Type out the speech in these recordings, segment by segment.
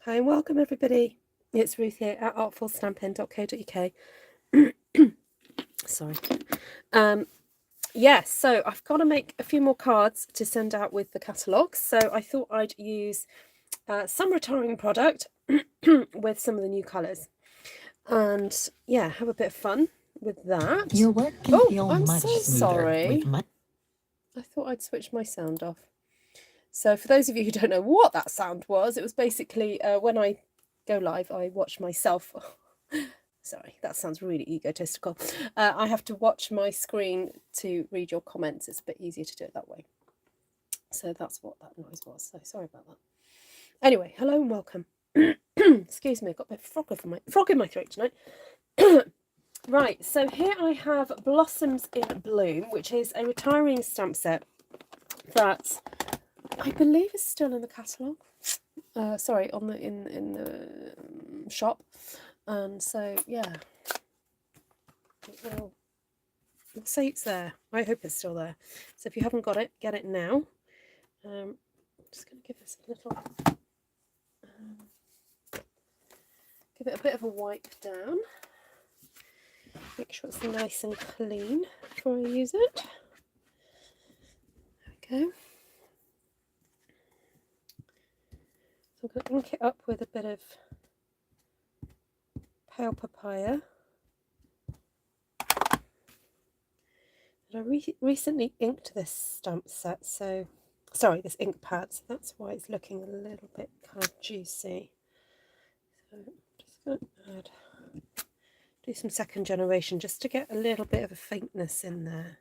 Hi and welcome everybody. It's Ruth here at artfulstampin.co.uk. Sorry. Yes, so I've got to make a few more cards to send out with the catalogue. So I thought I'd use some retiring product with some of the new colours. And yeah, have a bit of fun with that. Your work can feel I'm much so smoother sorry. with I thought I'd switch my sound off. So for those of you who don't know what that sound was, it was basically when I go live, I watch myself. Sorry, that sounds really egotistical. I have to watch my screen to read your comments. It's a bit easier to do it that way. So that's what that noise was. So sorry about that. Anyway, hello and welcome. Excuse me, I've got a bit of frog in my throat tonight. Right, so here I have Blossoms in Bloom, which is a retiring stamp set that I believe is still in the catalogue. Sorry, on the in the shop. And so yeah, we'll say it's there. I hope it's still there. So if you haven't got it, get it now. I'm just going to give this a little, give it a bit of a wipe down. Make sure it's nice and clean before I use it. There we go. So I'm going to ink it up with a bit of pale papaya. And I recently inked this stamp set, so sorry, this ink pad, so that's why it's looking a little bit kind of juicy. So I'm just going to do some second generation just to get a little bit of a faintness in there.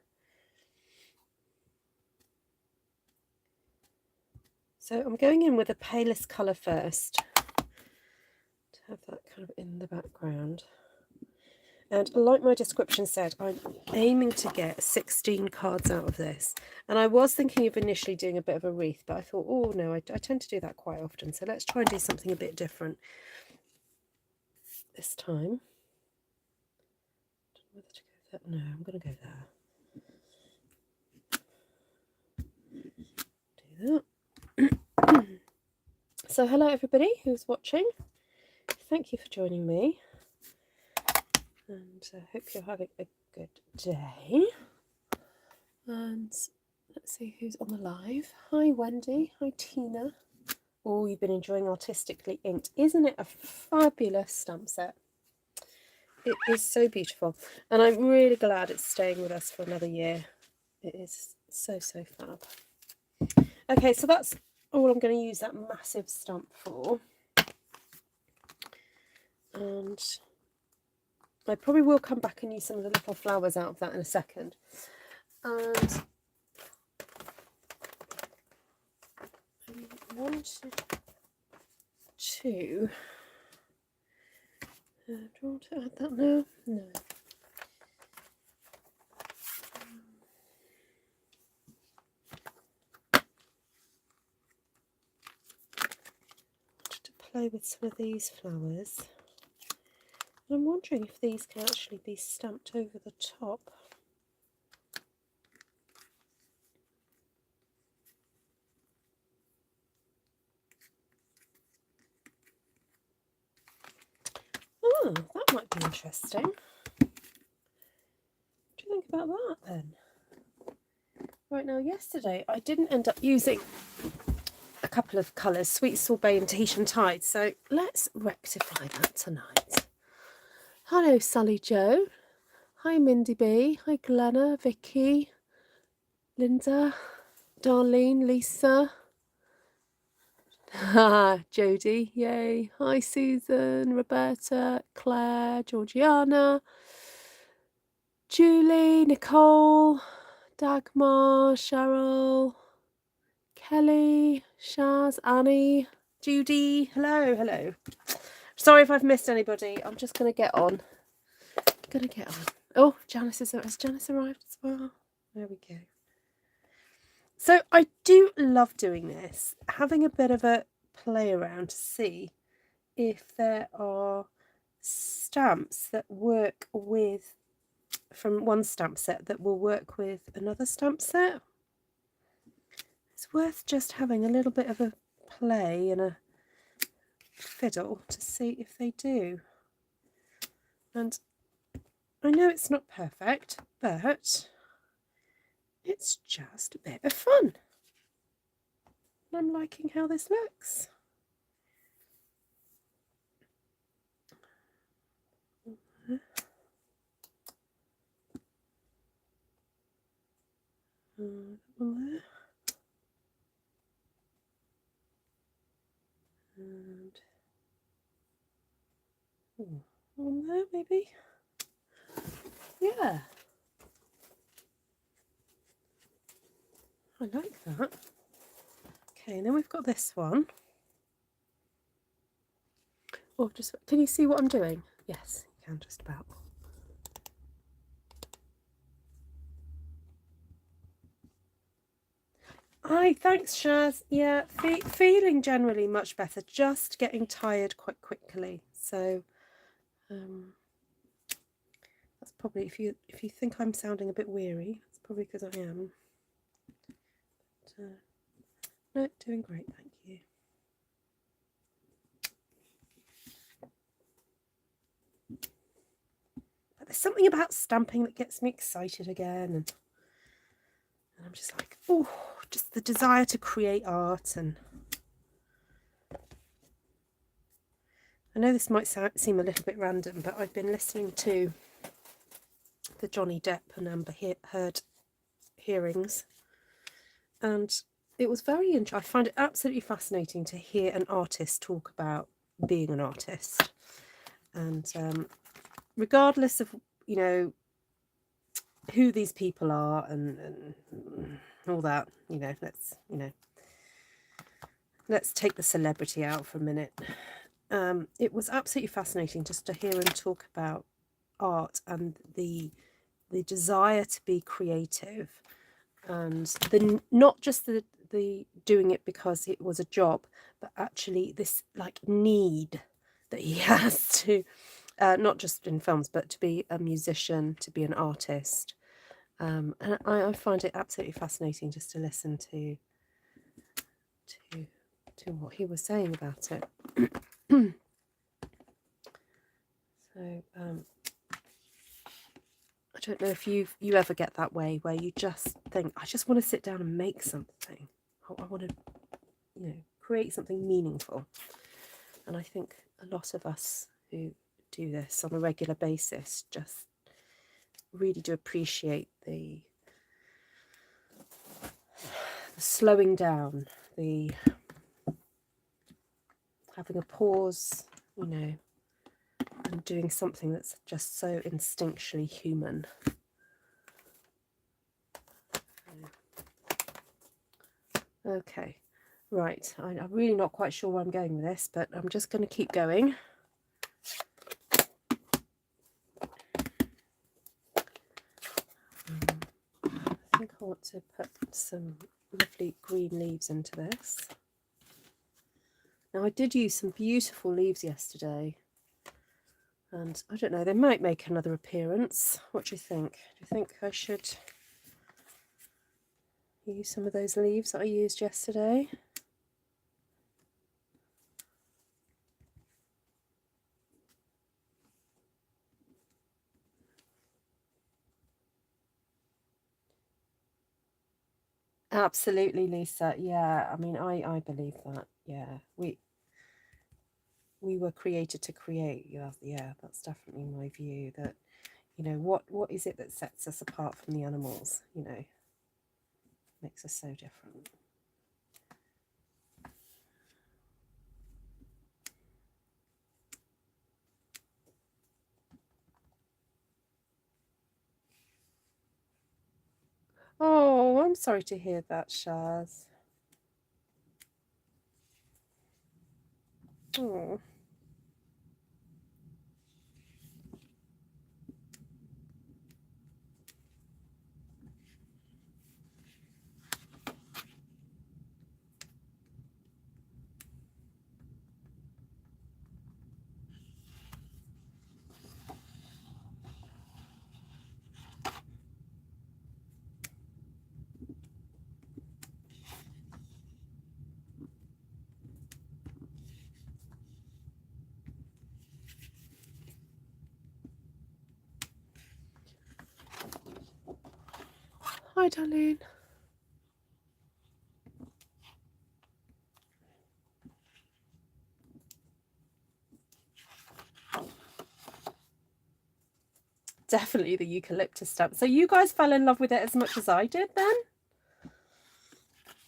So I'm going in with the palest colour first to have that kind of in the background. And like my description said, I'm aiming to get 16 cards out of this. And I was thinking of initially doing a bit of a wreath, but I thought, oh no, I tend to do that quite often. So let's try and do something a bit different this time. I don't know whether to go there. No, I'm going to go there. Do that. So hello everybody who's watching. Thank you for joining me. And I hope you're having a good day. And let's see who's on the live. Hi Wendy, hi Tina. Oh, you've been enjoying Artistically Inked. Isn't it a fabulous stamp set? It is so beautiful. And I'm really glad it's staying with us for another year. It is so, so fab. Okay, so that's all I'm going to use that massive stamp for. And I probably will come back and use some of the little flowers out of that in a second. And I wanted to... do I want to add that now? No. To play with some of these flowers. And I'm wondering if these can actually be stamped over the top. Oh, that might be interesting. What do you think about that then? Right, now yesterday I didn't end up using a couple of colours, Sweet Sorbet and Tahitian Tide, so let's rectify that tonight. Hello Sally Joe, hi Mindy B, hi Glenna, Vicky, Linda, Darlene, Lisa, Jodie, yay, hi Susan, Roberta, Claire, Georgiana, Julie, Nicole, Dagmar, Cheryl, Kelly, Shaz, Annie, Judy, hello. Sorry if I've missed anybody. I'm just going to get on. Oh, has Janice arrived as well? There we go. So I do love doing this, having a bit of a play around to see if there are stamps that work with, from one stamp set that will work with another stamp set. It's worth just having a little bit of a play and a fiddle to see if they do. And I know it's not perfect, but it's just a bit of fun. And I'm liking how this looks. One there. And one there maybe. Yeah. I like that. Okay, and then we've got this one. Oh, just can you see what I'm doing? Yes, you can just about. Aye, thanks, Shaz. Yeah, feeling generally much better. Just getting tired quite quickly. So, that's probably if you think I'm sounding a bit weary, it's probably because I am. But, no, doing great, thank you. But there's something about stamping that gets me excited again, and I'm just like, oh, just the desire to create art. And I know this might seem a little bit random, but I've been listening to the Johnny Depp and Amber Heard hearings, and it was very interesting. I find it absolutely fascinating to hear an artist talk about being an artist, and regardless of, you know, who these people are and all that, you know, let's take the celebrity out for a minute. It was absolutely fascinating just to hear him talk about art and the desire to be creative, and not just the doing it because it was a job, but actually this like need that he has to not just in films, but to be a musician, to be an artist. And I find it absolutely fascinating just to listen to what he was saying about it. So I don't know if you ever get that way where you just think, I just want to sit down and make something. I want to, you know, create something meaningful. And I think a lot of us who do this on a regular basis just really do appreciate the slowing down, the having a pause, you know, and doing something that's just so instinctually human. Okay, right, I'm really not quite sure where I'm going with this, but I'm just going to keep going. I think I want to put some lovely green leaves into this. Now, I did use some beautiful leaves yesterday, and I don't know, they might make another appearance. What do you think? Do you think I should use some of those leaves that I used yesterday? Absolutely, Lisa. Yeah, I mean, I believe that. Yeah, we were created to create. Yeah, that's definitely my view. That, you know, what is it that sets us apart from the animals? You know, makes us so different. Oh, I'm sorry to hear that, Shaz. Oh. Hi, darling. Definitely the eucalyptus stamp. So you guys fell in love with it as much as I did then?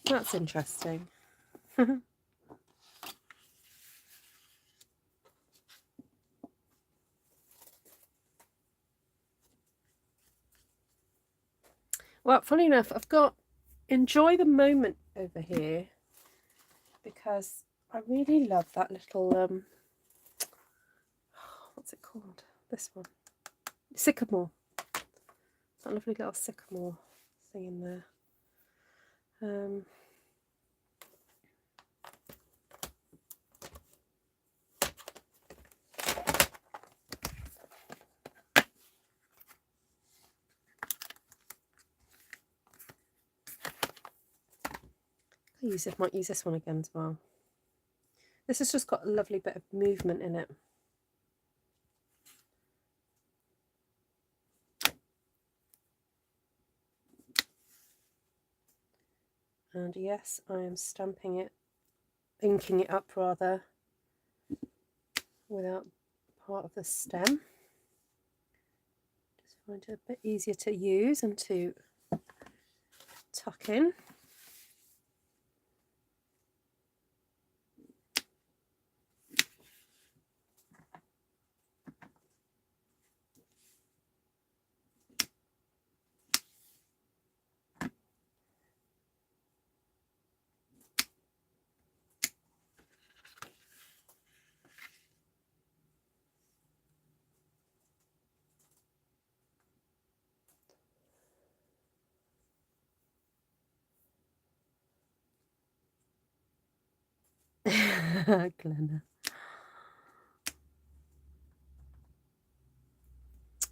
That's interesting. Well, funny enough, I've got Enjoy the Moment over here because I really love that little, what's it called? This one. Sycamore. That lovely little sycamore thing in there. Might use this one again as well. This has just got a lovely bit of movement in it. And yes, I am stamping it, inking it up rather, without part of the stem. Just find it a bit easier to use and to tuck in. Glenna.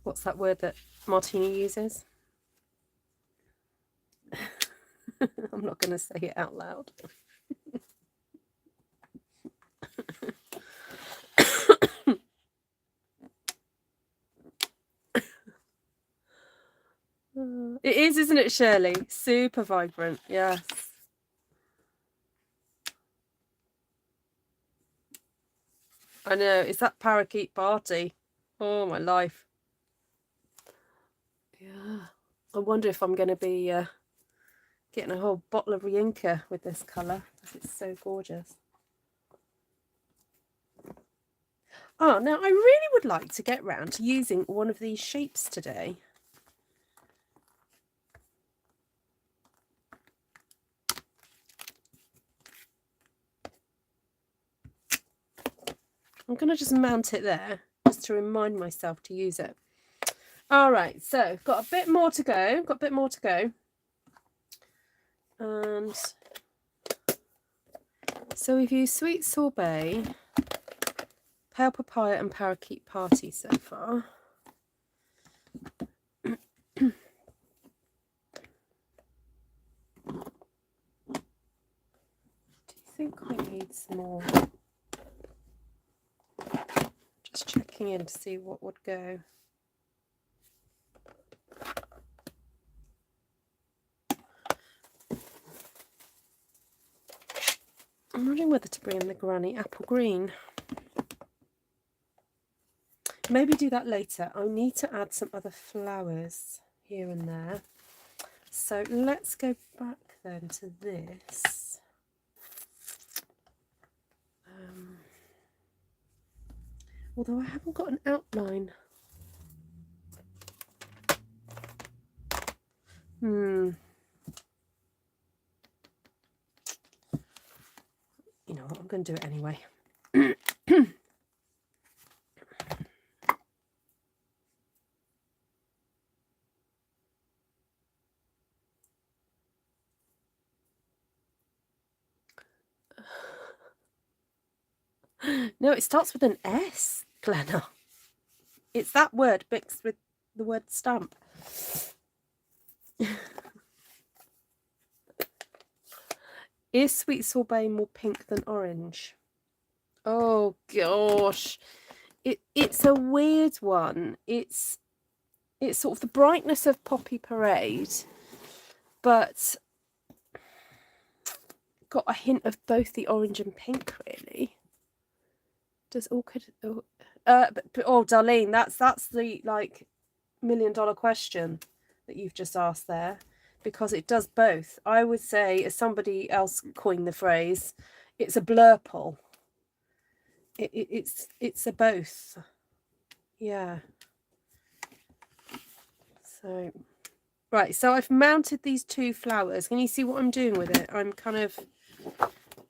What's that word that Martini uses? I'm not going to say it out loud. It is, isn't it, Shirley? Super vibrant, yes. I know, it's that Parakeet party. Oh, my life. Yeah. I wonder if I'm going to be getting a whole bottle of Rienka with this colour, because it's so gorgeous. Oh, now I really would like to get round to using one of these shapes today. I'm going to just mount it there, just to remind myself to use it. All right, so got a bit more to go. And so we've used Sweet Sorbet, Pale Papaya and Parakeet Party so far. Do you think we need some more? Just checking in to see what would go. I'm wondering whether to bring in the Granny Apple Green. Maybe do that later. I need to add some other flowers here and there. So let's go back then to this. Although I haven't got an outline. You know what, I'm going to do it anyway. No, it starts with an S, Glenna. It's that word mixed with the word stamp. Is Sweet Sorbet more pink than orange? Oh gosh, it's a weird one. It's sort of the brightness of Poppy Parade, but got a hint of both the orange and pink, really. Does orchid... oh, Darlene, that's the, like, $1 million question that you've just asked there, because it does both. I would say, as somebody else coined the phrase, it's a blurple. It's a both. Yeah. So, right, so I've mounted these 2 flowers. Can you see what I'm doing with it? I'm kind of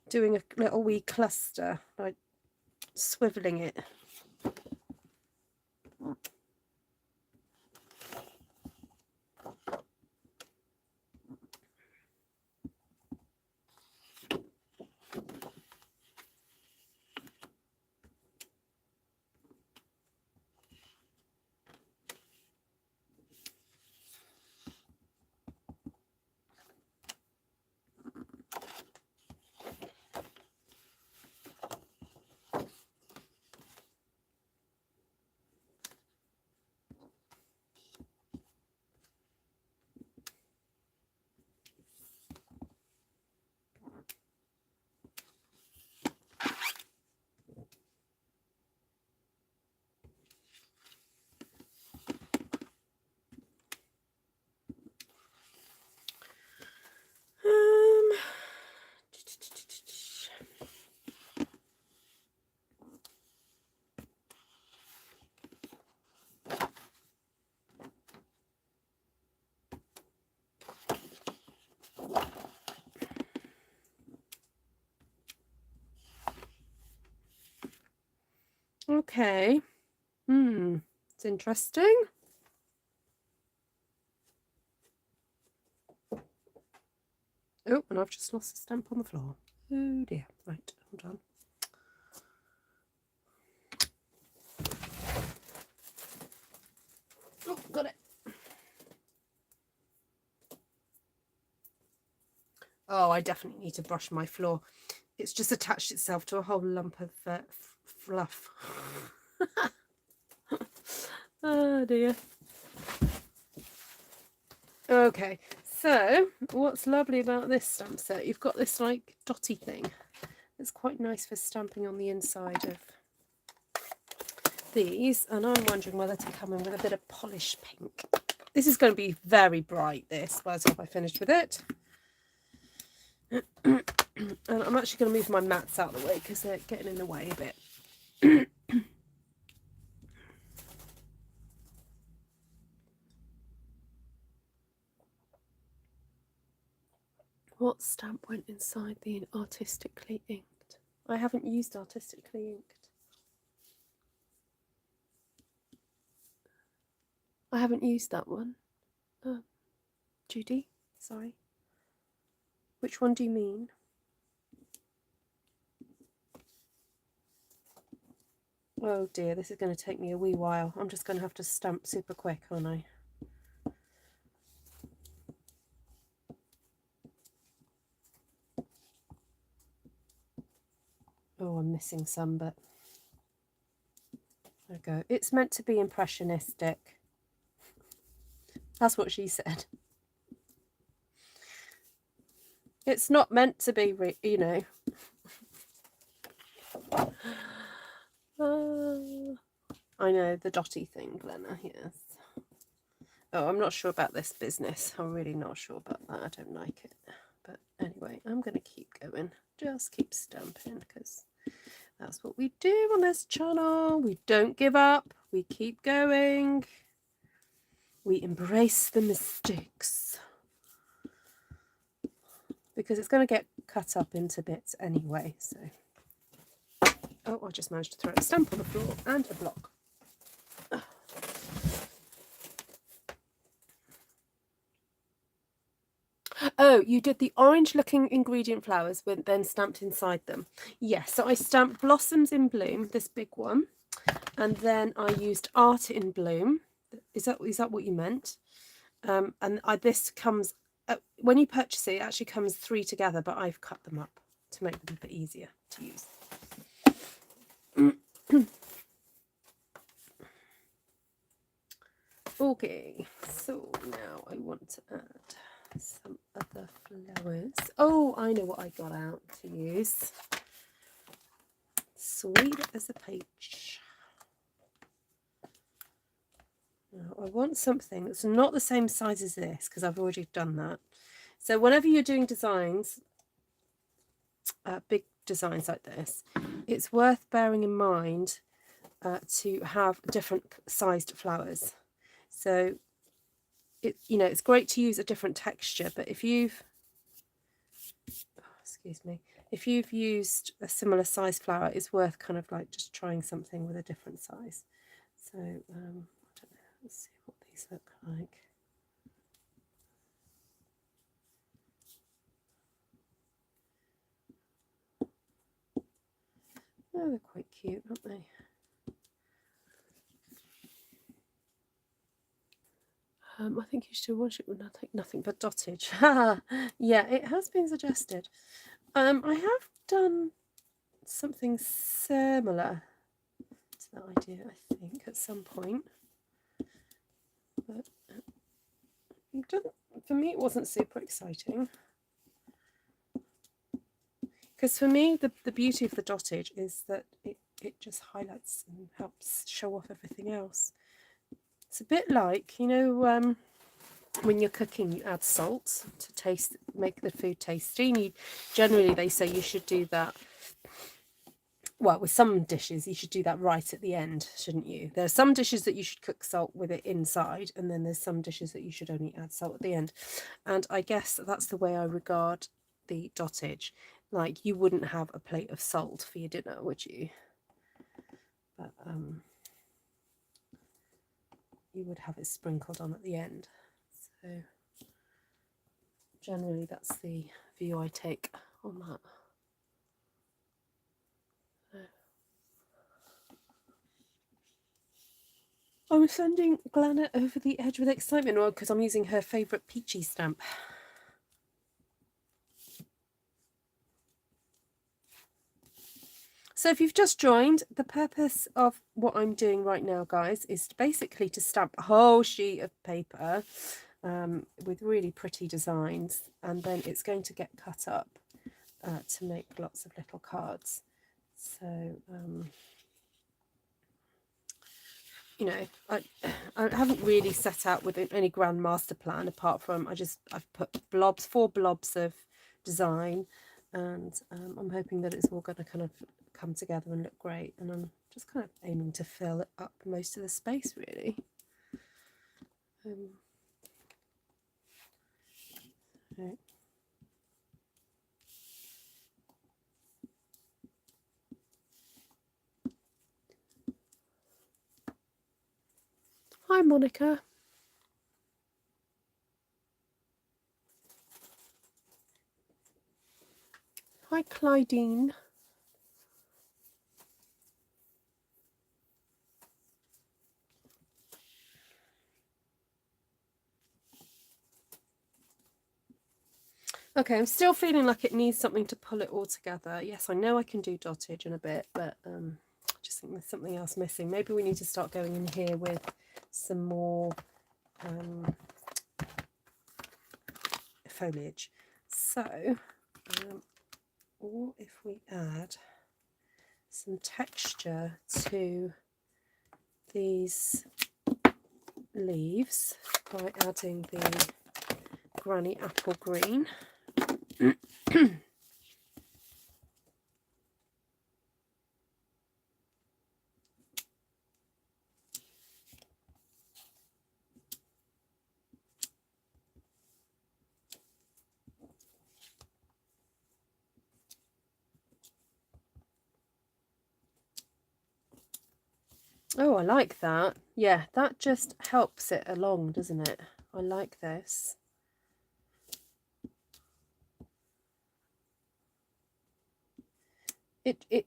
doing a little wee cluster, like swiveling it. Okay. It's interesting. Oh, and I've just lost a stamp on the floor. Oh dear. Right, hold on. Oh, got it. Oh, I definitely need to brush my floor. It's just attached itself to a whole lump of fluff. Oh dear. Okay, so what's lovely about this stamp set, you've got this like dotty thing. It's quite nice for stamping on the inside of these, and I'm wondering whether to come in with a bit of polished pink. This is going to be very bright, this, by the time I finished with it. And I'm actually going to move my mats out of the way because they're getting in the way a bit. What stamp went inside the artistically inked? I haven't used artistically inked. I haven't used that one. Judy, sorry. Which one do you mean? Oh dear, this is going to take me a wee while. I'm just going to have to stamp super quick, aren't I? Oh, I'm missing some, but there we go. It's meant to be impressionistic. That's what she said. It's not meant to be, you know. I know, the dotty thing, Glenna, yes. Oh, I'm not sure about this business. I'm really not sure about that. I don't like it. But anyway, I'm going to keep going. Just keep stamping, because that's what we do on this channel. We don't give up. We keep going. We embrace the mistakes. Because it's going to get cut up into bits anyway, so... Oh, I just managed to throw a stamp on the floor and a block. Oh, you did the orange looking ingredient flowers with then stamped inside them. Yes, so I stamped Blossoms in Bloom, this big one, and then I used Art in Bloom. Is that what you meant? And this comes, when you purchase it, it actually comes 3 together, but I've cut them up to make them a bit easier to use. Okay, so now I want to add some other flowers. Oh, I know what I got out to use. Sweet as a peach. Now, I want something that's not the same size as this because I've already done that. So whenever you're doing designs, big designs like this, it's worth bearing in mind to have different sized flowers. So it's great to use a different texture, but if you've if you've used a similar size flower, it's worth kind of like just trying something with a different size. So I don't know, let's see what these look like. Oh, they're quite cute, aren't they? I think you should wash it with nothing but dotage. Yeah, it has been suggested. I have done something similar to that idea, I think, at some point. But for me, it wasn't super exciting. Because for me, the beauty of the dotage is that it just highlights and helps show off everything else. It's a bit like, when you're cooking, you add salt to make the food tasty. And generally, they say you should do that. Well, with some dishes, you should do that right at the end, shouldn't you? There are some dishes that you should cook salt with it inside, and then there's some dishes that you should only add salt at the end. And I guess that's the way I regard the dotage. Like, you wouldn't have a plate of salt for your dinner, would you? But you would have it sprinkled on at the end. So generally that's the view I take on that. I'm sending Glenna over the edge with excitement, because I'm using her favourite peachy stamp. So if you've just joined, the purpose of what I'm doing right now, guys, is basically to stamp a whole sheet of paper with really pretty designs, and then it's going to get cut up to make lots of little cards. So I haven't really set out with any grand master plan, apart from I've put four blobs of design, and I'm hoping that it's all going to kind of come together and look great, and I'm just kind of aiming to fill up most of the space, really. Right. Hi, Monica. Hi, Clydine. Okay, I'm still feeling like it needs something to pull it all together. Yes, I know I can do dotage in a bit, but I just think there's something else missing. Maybe we need to start going in here with some more foliage. So, or if we add some texture to these leaves by adding the Granny Apple Green. Oh, I like that. Yeah, that just helps it along, doesn't it? I like this. The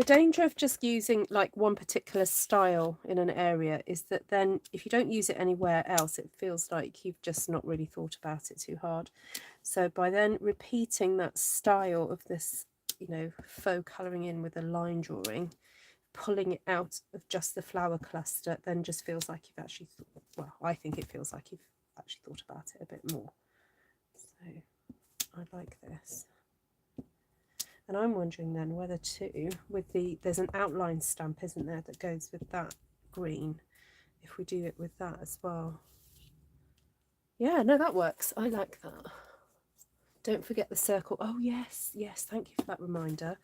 danger of just using like one particular style in an area is that then if you don't use it anywhere else, it feels like you've just not really thought about it too hard. So by then repeating that style of this, faux colouring in with a line drawing, pulling it out of just the flower cluster, then just feels like you've actually I think it feels like you've actually thought about it a bit more. I like this. And I'm wondering then whether to, with there's an outline stamp, isn't there, that goes with that green, if we do it with that as well. Yeah, no, that works. I like that. Don't forget the circle. Oh, yes, yes, thank you for that reminder.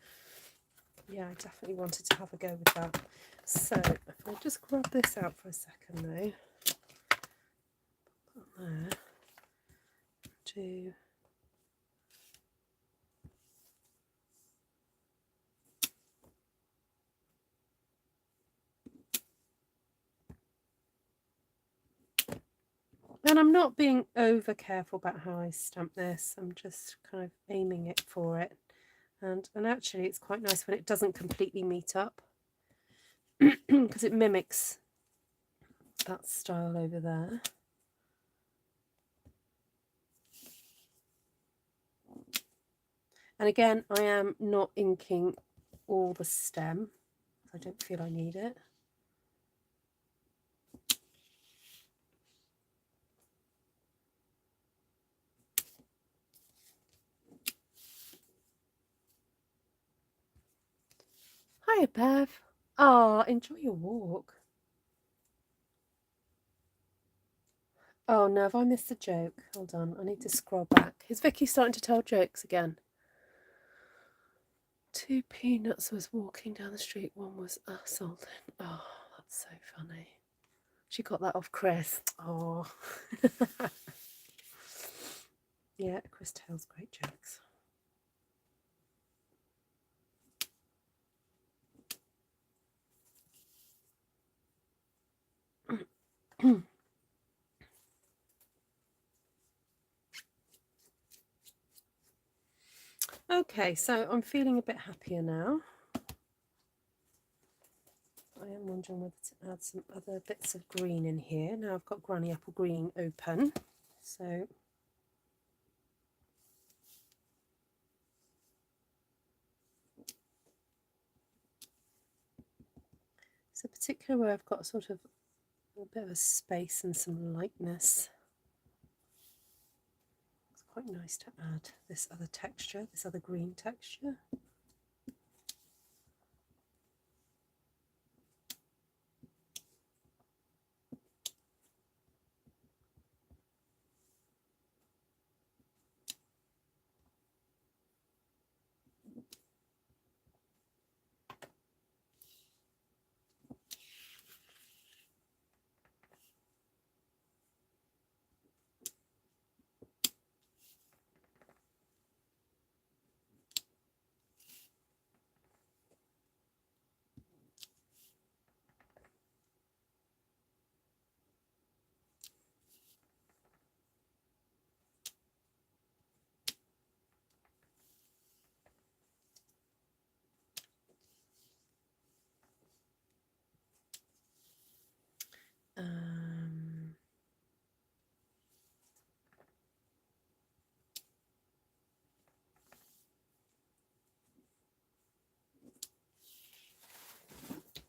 Yeah, I definitely wanted to have a go with that. So, if I just grab this out for a second though, put that there, do... And I'm not being over careful about how I stamp this. I'm just kind of aiming it for it. And actually it's quite nice when it doesn't completely meet up because it mimics that style over there. And again, I am not inking all the stem. I don't feel I need it. Hiya, Bev. Oh, enjoy your walk. Oh no, have I missed a joke? Hold on, I need to scroll back. Is Vicky starting to tell jokes again? 2 peanuts was walking down the street, one was assaulted. Oh, that's so funny. She got that off Chris. Oh. Yeah, Chris tells great jokes. Okay, so I'm feeling a bit happier now. I am wondering whether to add some other bits of green in here. Now I've got Granny Apple Green open, so it's a particular where I've got sort of a bit of a space and some lightness. It's quite nice to add this other texture, this other green texture.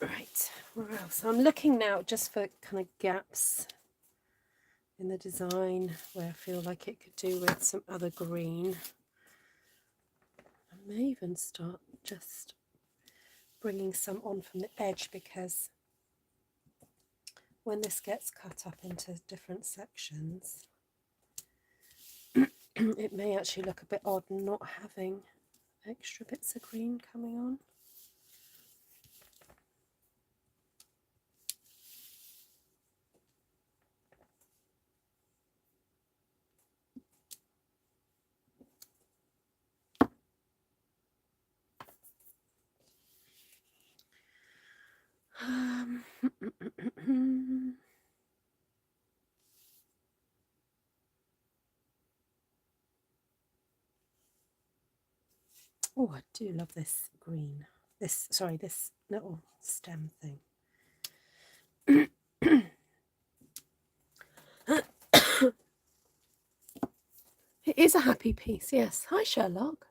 Right, where else? I'm looking now just for kind of gaps in the design where I feel like it could do with some other green. I may even start just bringing some on from the edge, because when this gets cut up into different sections, it may actually look a bit odd not having extra bits of green coming on. Oh, I do love this green. This little stem thing. It is a happy piece, yes. Hi, Sherlock.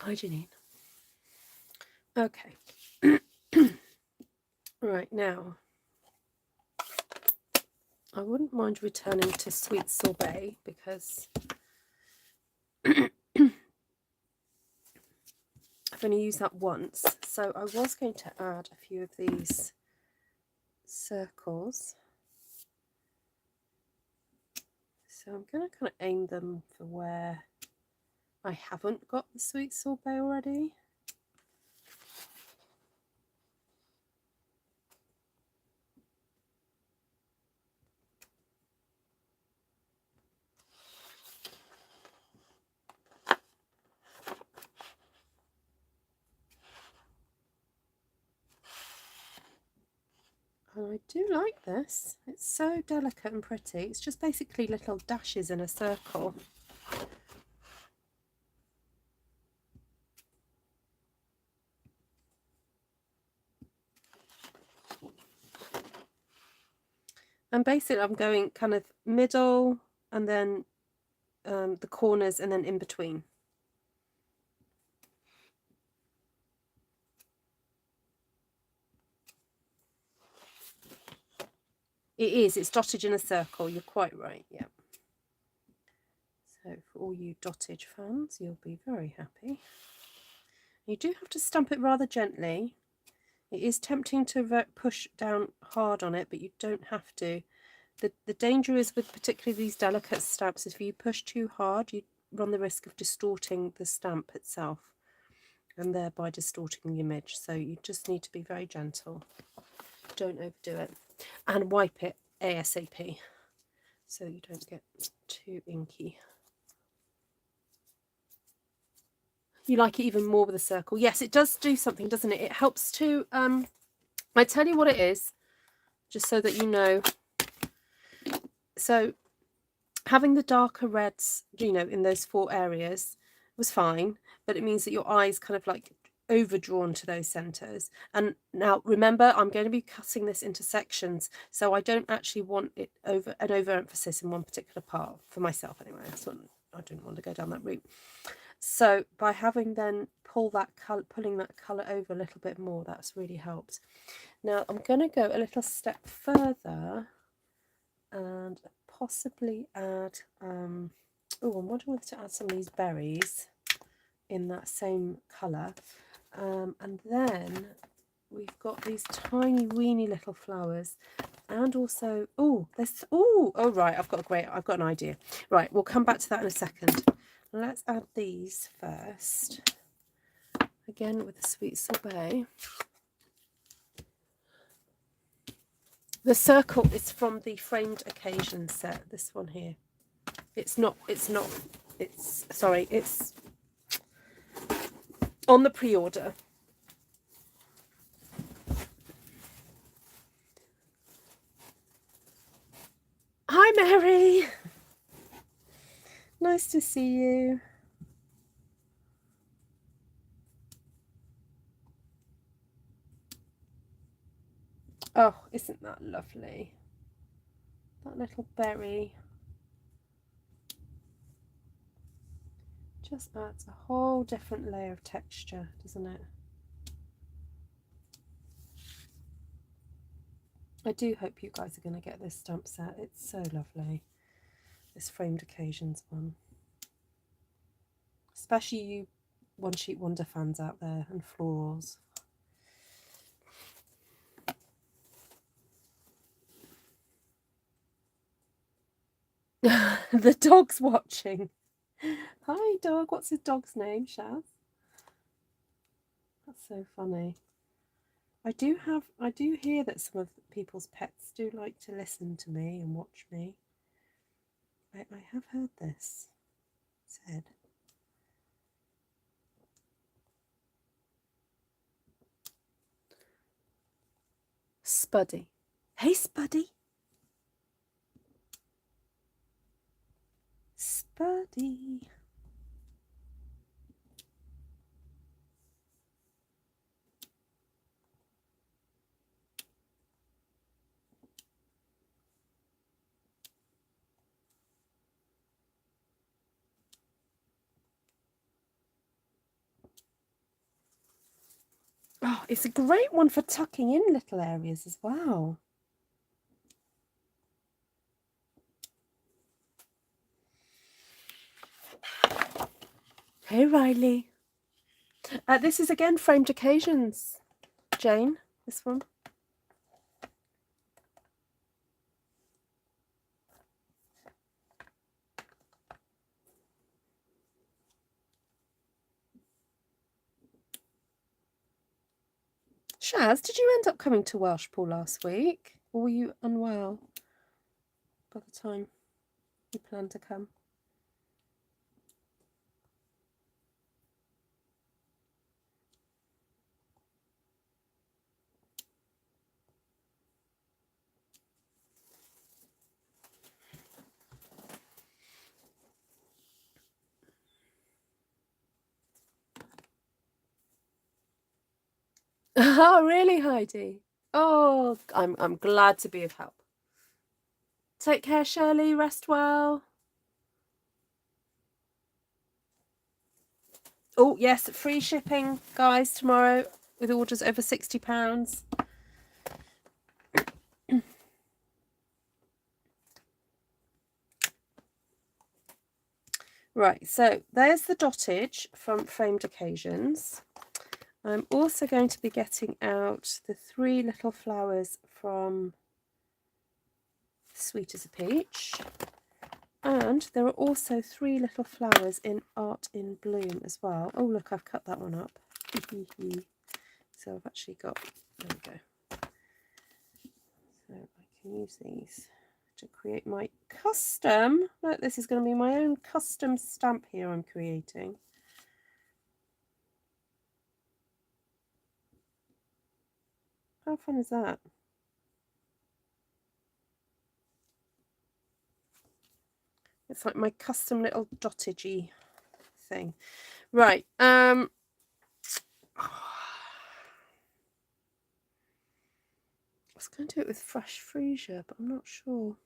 Hi, Janine. Okay. Right, now I wouldn't mind returning to sweet sorbet because I've only used that once. So I was going to add a few of these circles. So I'm going to kind of aim them for where I haven't got the sweet sorbet already. And I do like this. It's so delicate and pretty. It's just basically little dashes in a circle. And basically I'm going kind of middle and then the corners and then in between. It is, it's dotted in a circle, you're quite right, yeah. So for all you dottage fans, you'll be very happy. You do have to stamp it rather gently. It is tempting to push down hard on it, but you don't have to. The danger is with particularly these delicate stamps, if you push too hard, you run the risk of distorting the stamp itself and thereby distorting the image. So you just need to be very gentle. Don't overdo it. And wipe it ASAP so you don't get too inky. You like it even more with a circle. Yes, it does do something, doesn't it? It helps to, I tell you what it is, just so that you know. So having the darker reds, you know, in those 4 areas was fine, but it means that your eye is kind of like overdrawn to those centres. And now remember, I'm going to be cutting this into sections, so I don't actually want it an overemphasis in one particular part, for myself anyway. I didn't want to go down that route. So by having then pulling that colour over a little bit more, that's really helped. Now I'm going to go a little step further and possibly add, I'm wondering whether to add some of these berries in that same colour. And then we've got these tiny weeny little flowers, and also right, I've got an idea. Right, we'll come back to that in a second. Let's add these first, again with the sweet sorbet. The circle is from the Framed Occasion set, this one here. It's on the pre-order. Hi Mary! Nice to see you. Oh, isn't that lovely? That little berry just adds a whole different layer of texture, doesn't it? I do hope you guys are going to get this stamp set. It's so lovely, this Framed Occasions one. Especially you One Sheet Wonder fans out there and florals. The dog's watching. Hi dog, what's his dog's name, Shaz? That's so funny. I do hear that some of people's pets do like to listen to me and watch me. I have heard this said. Spuddy. Hey Spuddy. Spuddy. Oh, it's a great one for tucking in little areas as well. Hey, Riley. This is again Framed Occasions, Jane, this one. Shaz, did you end up coming to Welshpool last week? Or were you unwell by the time you planned to come? Oh, really, Heidi? Oh, I'm glad to be of help. Take care, Shirley. Rest well. Oh, yes, free shipping, guys, tomorrow with orders over £60. Right, so there's the dottage from Framed Occasions. I'm also going to be getting out the 3 little flowers from Sweet as a Peach. And there are also 3 little flowers in Art in Bloom as well. Oh, look, I've cut that one up. So I've actually got, there we go. So I can use these to create my custom. Look, this is going to be my own custom stamp here I'm creating. How fun is that? It's like my custom little dottagey thing. Right. I was going to do it with fresh Freesia, but I'm not sure.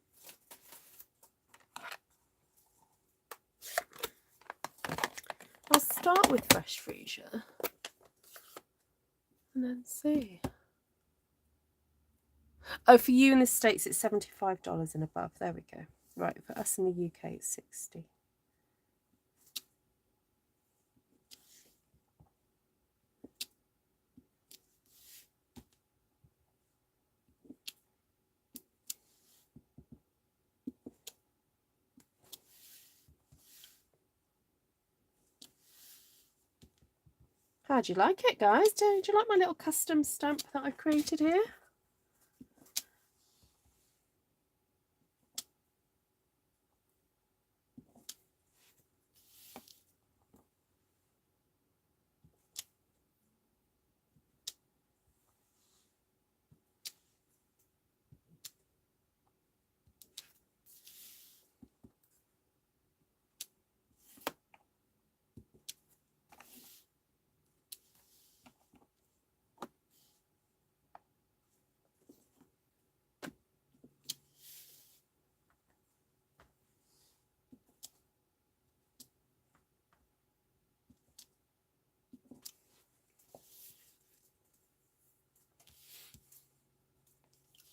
I'll start with fresh Freesia and then see. Oh, for you in the States, it's $75 and above. There we go. Right, for us in the UK, it's 60. How do you like it, guys? Do you like my little custom stamp that I've created here?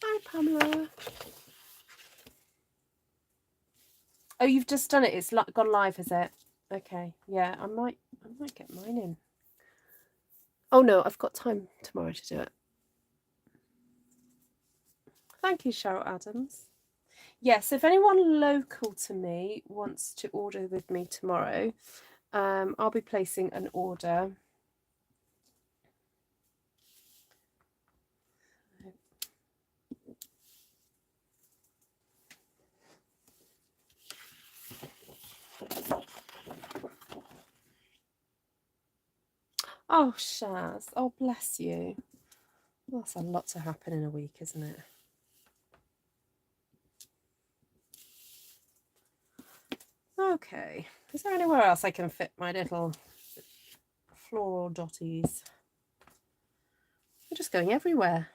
Hi, Pamela. Oh, you've just done it. It's gone live, has it? Okay. Yeah, I might get mine in. Oh no, I've got time tomorrow to do it. Thank you, Cheryl Adams. Yes, if anyone local to me wants to order with me tomorrow, I'll be placing an order. Oh, Shaz. Oh, bless you. That's a lot to happen in a week, isn't it? Okay. Is there anywhere else I can fit my little floral dotties? They're just going everywhere.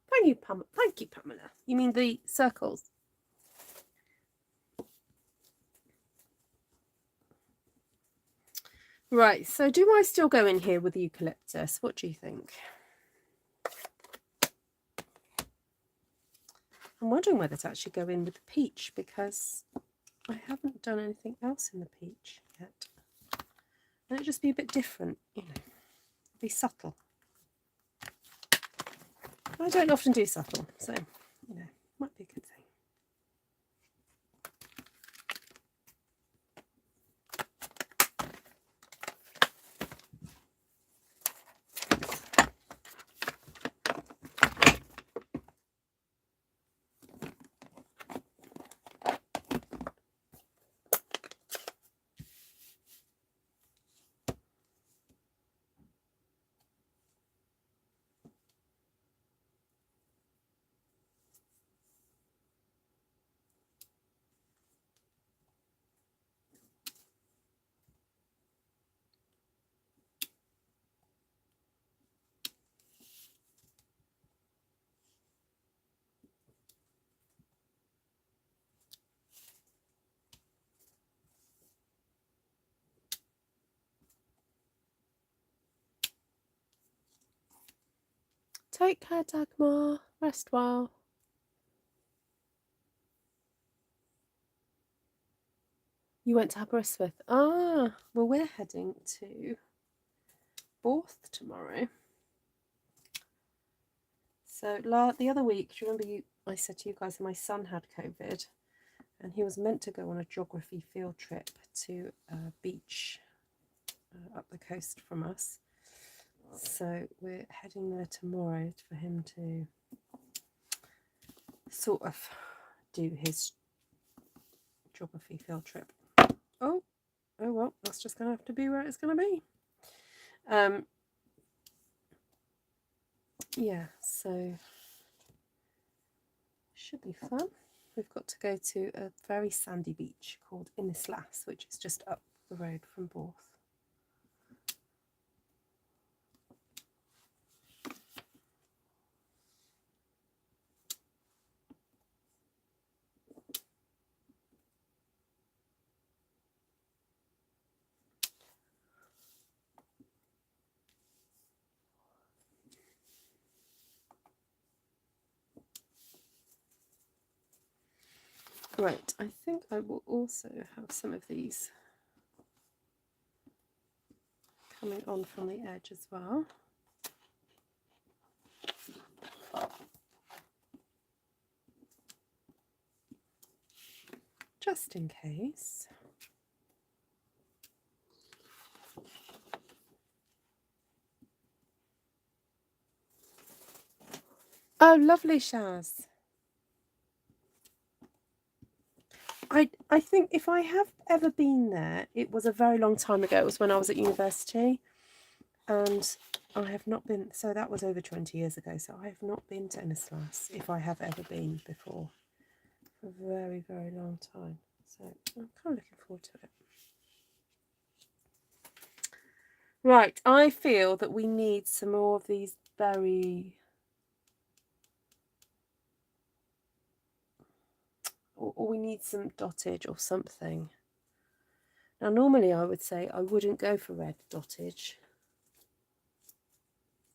Thank you, Pamela. Thank you, Pamela. You mean the circles? Right, so do I still go in here with the eucalyptus? What do you think? I'm wondering whether to actually go in with the peach, because I haven't done anything else in the peach yet. And it'd just be a bit different, you know, be subtle. I don't often do subtle, so, you know, might be a good thing. Take care, Dagmar. Rest well. You went to Aberystwyth. Ah, well, we're heading to Borth tomorrow. So the other week, do you remember I said to you guys that my son had COVID, and he was meant to go on a geography field trip to a beach up the coast from us. So we're heading there tomorrow for him to sort of do his geography field trip. Oh well, that's just going to have to be where it's going to be. Yeah, so should be fun. We've got to go to a very sandy beach called Innislas, which is just up the road from Borth. Right, I think I will also have some of these coming on from the edge as well. Just in case. Oh, lovely, Shaz. I think if I have ever been there, it was a very long time ago. It was when I was at university, and I have not been, so that was over 20 years ago, so I have not been to Innislas, if I have ever been before, for a very, very long time. So I'm kind of looking forward to it. Right, I feel that we need some more of these berry, or we need some dottage or something. Now, normally I would say I wouldn't go for red dottage.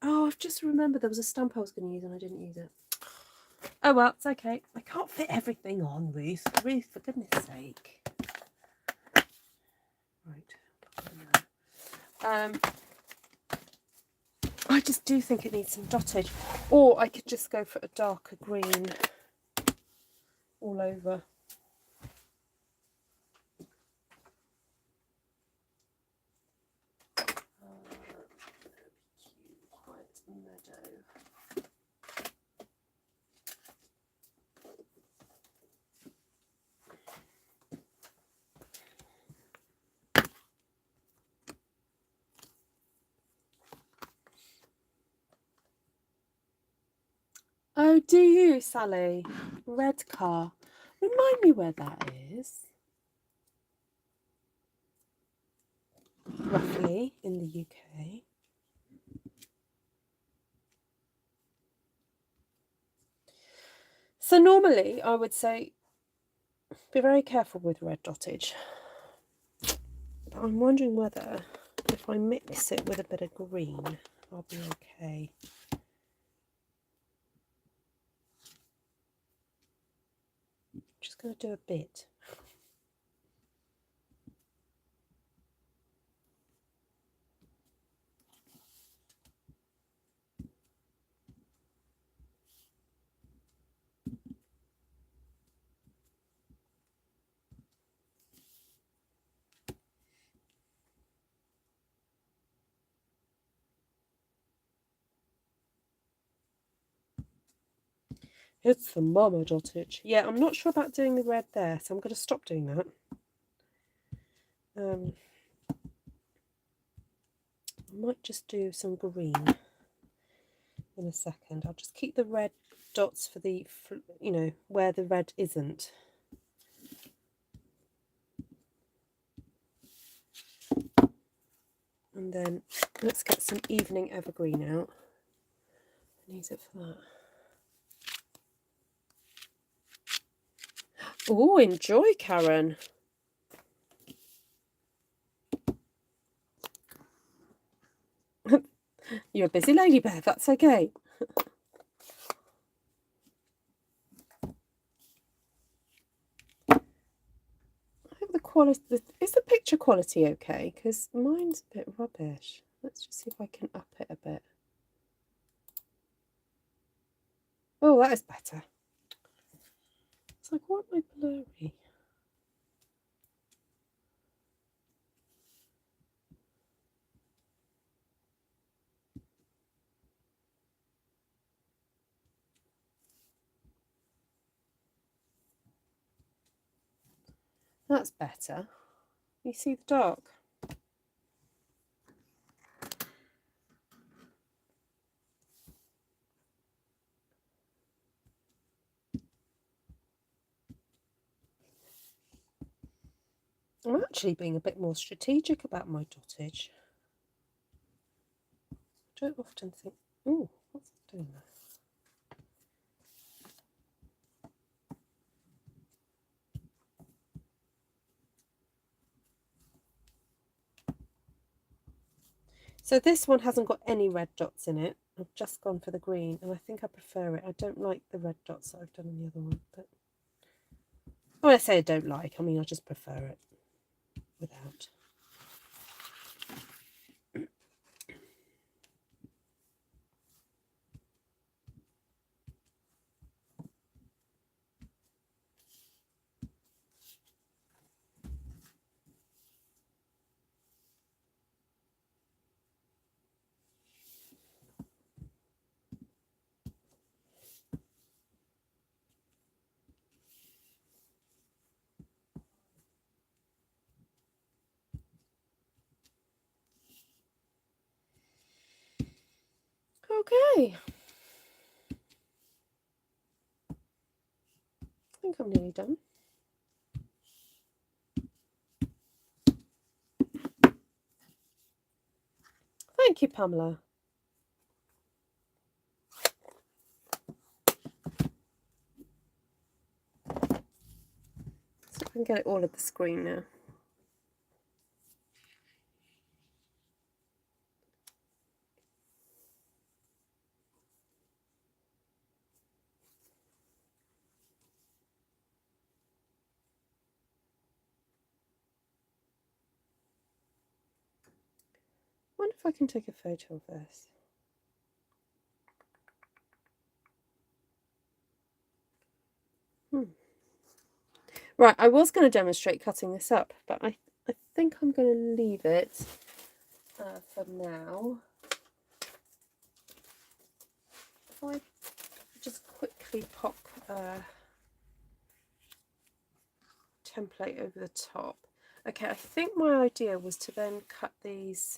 Oh, I've just remembered there was a stamp I was going to use and I didn't use it. Oh, well, it's okay. I can't fit everything on, Ruth. Ruth, for goodness sake. Right. I just do think it needs some dottage. Or I could just go for a darker green all over. Meadow. Oh, do you, Sally? Redcar. Remind me where that is. Roughly in the UK. So normally I would say be very careful with red dottage. But I'm wondering whether if I mix it with a bit of green, I'll be okay. Just going to do a bit. It's the mama dottage. Yeah, I'm not sure about doing the red there, so I'm going to stop doing that. I might just do some green in a second. I'll just keep the red dots for the, you know, where the red isn't. And then let's get some evening evergreen out and use it for that. Oh, enjoy, Karen. You're a busy lady, Bear. That's okay. I hope the quality is the picture quality okay, because mine's a bit rubbish. Let's just see if I can up it a bit. Oh, that is better. It's like, what am I blurry? That's better. You see the dark? I'm actually being a bit more strategic about my dottage. I don't often think, oh, what's it doing there? So this one hasn't got any red dots in it. I've just gone for the green, and I think I prefer it. I don't like the red dots that I've done on the other one, but when I say I don't like, I mean I just prefer it without. Okay. I think I'm nearly done. Thank you, Pamela. So I can get it all of the screen now. I wonder if I can take a photo of this. Right, I was going to demonstrate cutting this up, but I think I'm going to leave it for now. If I just quickly pop a template over the top. Okay, I think my idea was to then cut these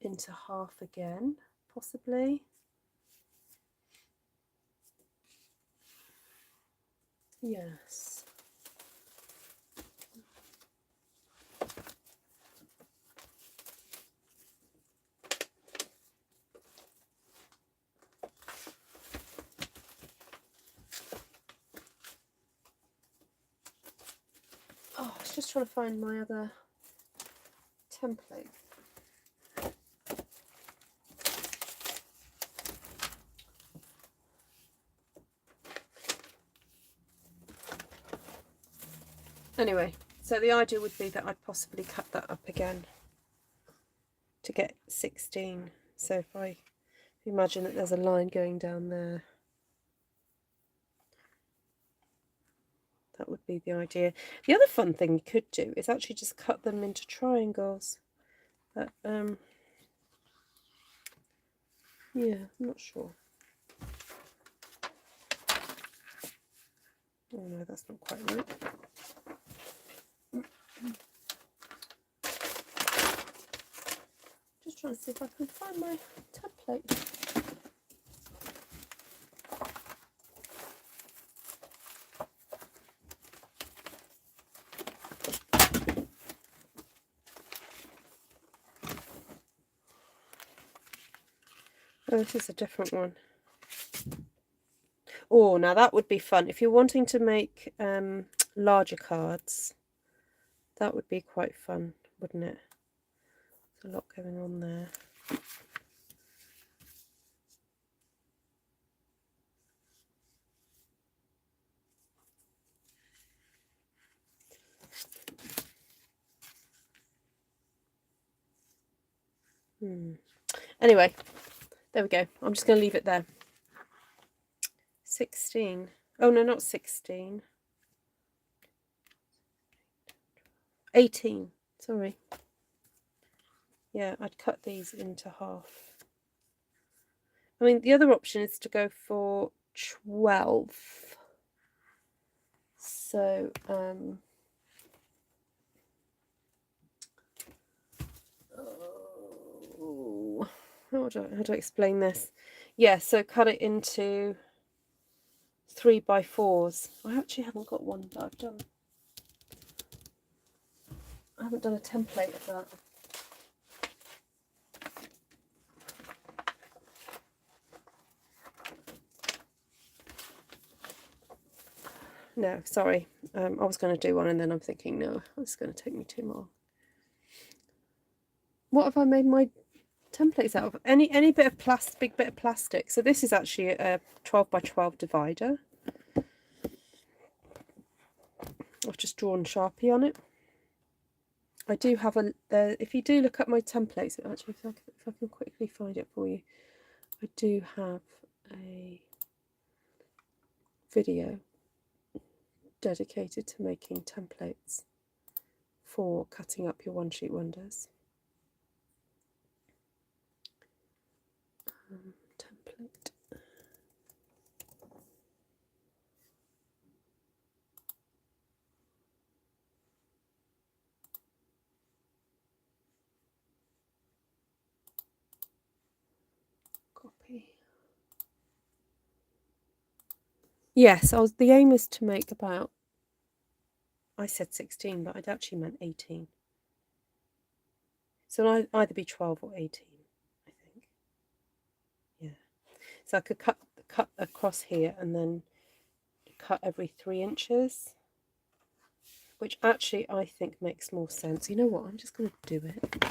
into half again, possibly. Yes. was just trying to find my other template. Anyway, so the idea would be that I'd possibly cut that up again to get 16. So if I imagine that there's a line going down there, that would be the idea. The other fun thing you could do is actually just cut them into triangles. But yeah, I'm not sure. Oh no, that's not quite right. Just trying to see if I can find my template. Oh, this is a different one. Oh, now that would be fun. If you're wanting to make larger cards, that would be quite fun, wouldn't it? There's a lot going on there. Anyway, there we go. I'm just going to leave it there. 16. Oh, no, not 16. 18. Sorry. Yeah, I'd cut these into half. I mean, the other option is to go for 12. So, how do I explain this? Yeah, so cut it into 3x4s. I actually haven't got one that I've done. I haven't done a template of that. No, sorry. I was going to do one and then I'm thinking, no, it's going to take me too long. What have I made my templates out of? Any bit of plastic, big bit of plastic. So this is actually a 12x12 divider. I've just drawn Sharpie on it. I do have if you do look at my templates, actually, if I can quickly find it for you, I do have a video dedicated to making templates for cutting up your one sheet wonders. Template. Copy. Yes, the aim is to make about, I said 16, but I'd actually meant 18. So it'll either be 12 or 18, I think. Yeah. So I could cut across here and then cut every 3 inches, which actually I think makes more sense. You know what? I'm just going to do it.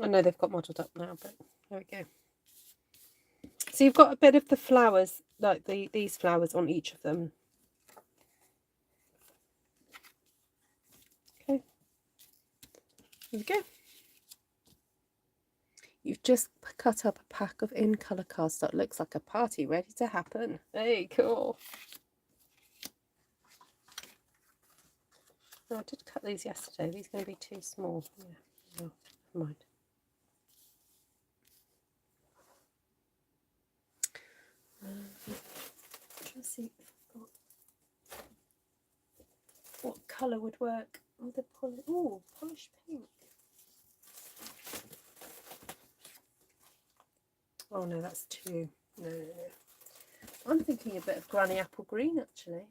I know they've got modelled up now, but there we go. So you've got a bit of the flowers, like these flowers on each of them. Okay, there we go. You've just cut up a pack of in-colour cardstock. Looks like a party ready to happen. Hey, cool. Oh, I did cut these yesterday. These are going to be too small. Yeah, no, never mind. Trying to see what colour would work. Oh, the polished pink. Oh no, that's too. No. I'm thinking a bit of granny apple green actually.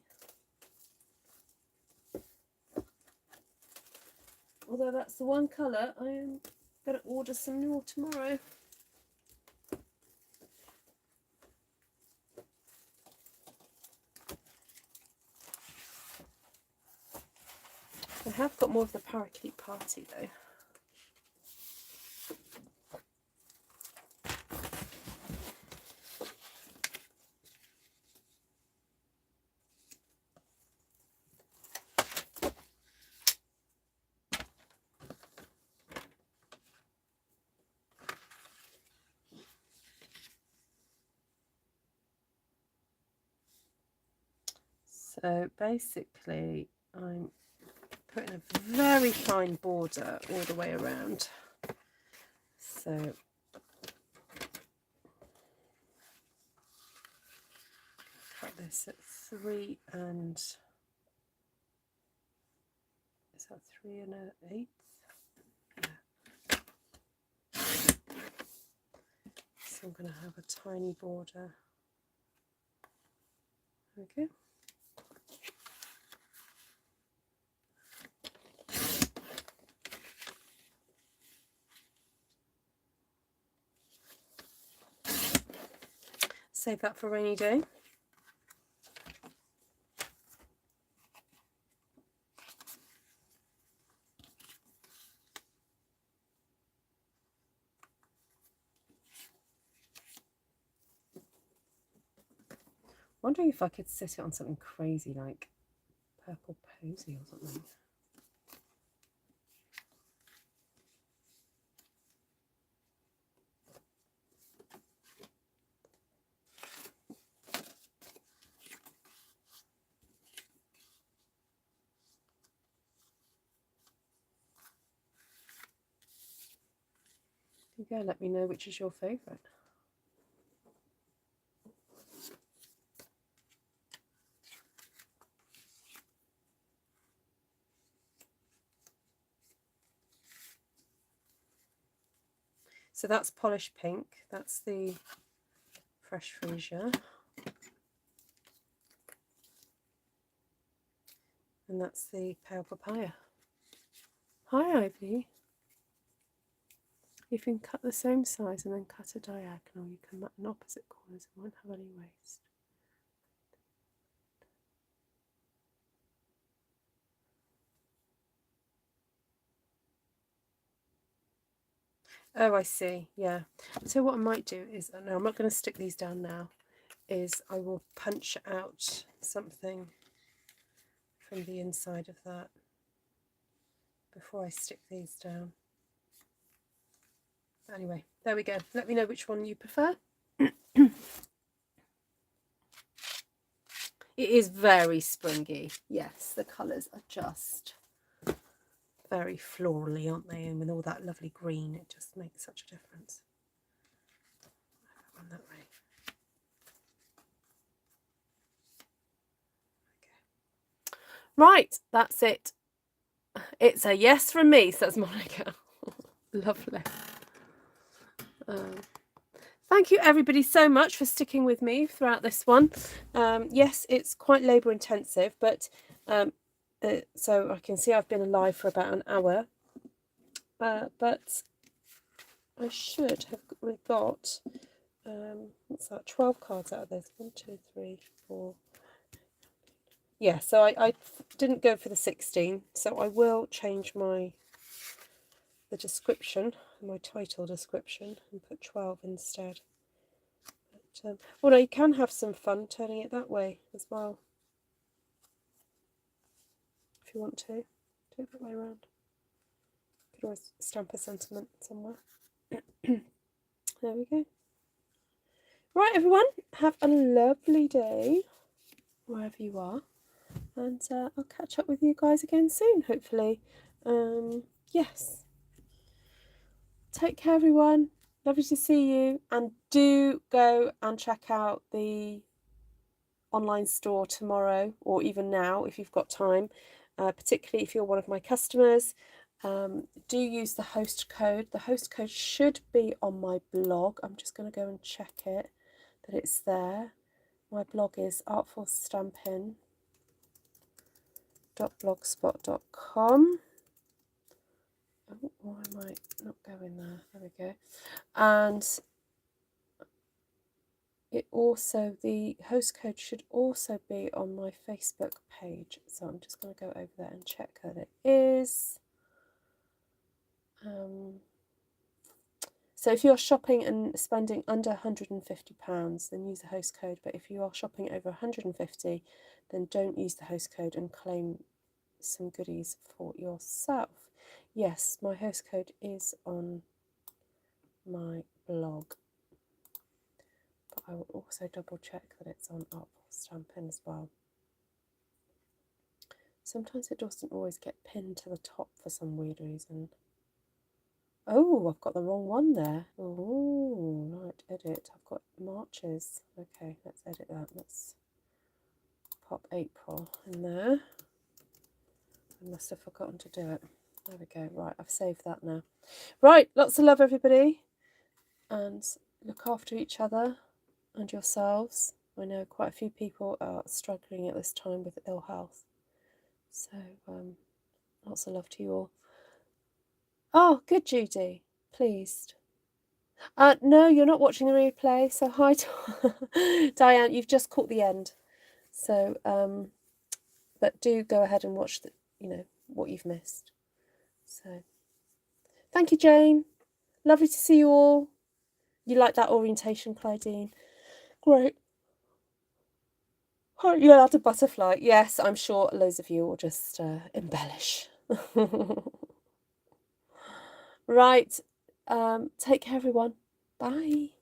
Although that's the one colour, I am going to order some more tomorrow. I have got more of the Parakeet party though. So basically I'm putting a very fine border all the way around. So cut this at 3 and is that 3 1/8? Yeah. So I'm going to have a tiny border. Okay. Save that for a rainy day. Wondering if I could sit it on something crazy like purple posy or something. There you go, let me know which is your favourite. So that's polished pink, that's the fresh Freesia, and that's the pale papaya. Hi Ivy. You can cut the same size and then cut a diagonal. You can cut in opposite corners and won't have any waste. Oh, I see. Yeah. So what I might do is, no, I'm not going to stick these down now, is I will punch out something from the inside of that before I stick these down. Anyway, there we go. Let me know which one you prefer. It is very springy. Yes, the colours are just very florally, aren't they? And with all that lovely green, it just makes such a difference. Run that way. Okay. Right, that's it. It's a yes from me, says Monica. Lovely. Thank you everybody so much for sticking with me throughout this one. Yes, it's quite labour intensive, but so I can see I've been alive for about an hour, but I should have got what's that, 12 cards out of this. 1 2 3 4. Yeah, so I didn't go for the 16, so I will change my the description, my title description, and put 12 instead. But, well, no, you can have some fun turning it that way as well, if you want to. Do it that way around. You could always stamp a sentiment somewhere. There we go. Right, everyone, have a lovely day wherever you are, and I'll catch up with you guys again soon, hopefully. Yes. Take care, everyone. Lovely to see you, and do go and check out the online store tomorrow, or even now if you've got time, particularly if you're one of my customers. Do use the host code. The host code should be on my blog. I'm just going to go and check it, that it's there. My blog is artfulstampin.blogspot.com. Oh, why am I not going there? There we go. And it also, the host code should also be on my Facebook page. So I'm just going to go over there and check that it is. So if you're shopping and spending under £150, then use the host code. But if you are shopping over 150, then don't use the host code and claim some goodies for yourself. Yes, my host code is on my blog. But I will also double check that it's on Artful Stampin as well. Sometimes it doesn't always get pinned to the top for some weird reason. Oh, I've got the wrong one there. Oh, right, edit. I've got Marches. Okay, let's edit that. Let's pop April in there. I must have forgotten to do it. There we go. Right, I've saved that now. Right, lots of love, everybody. And look after each other and yourselves. I know quite a few people are struggling at this time with ill health. So, lots of love to you all. Oh, good, Judy. Pleased. No, you're not watching the replay. So hi, Diane. You've just caught the end. So, but do go ahead and watch the, what you've missed. So, thank you, Jane. Lovely to see you all. You like that orientation, Clydine? Great. Oh, you're allowed a butterfly. Yes, I'm sure loads of you will just embellish. Right. Take care, everyone. Bye.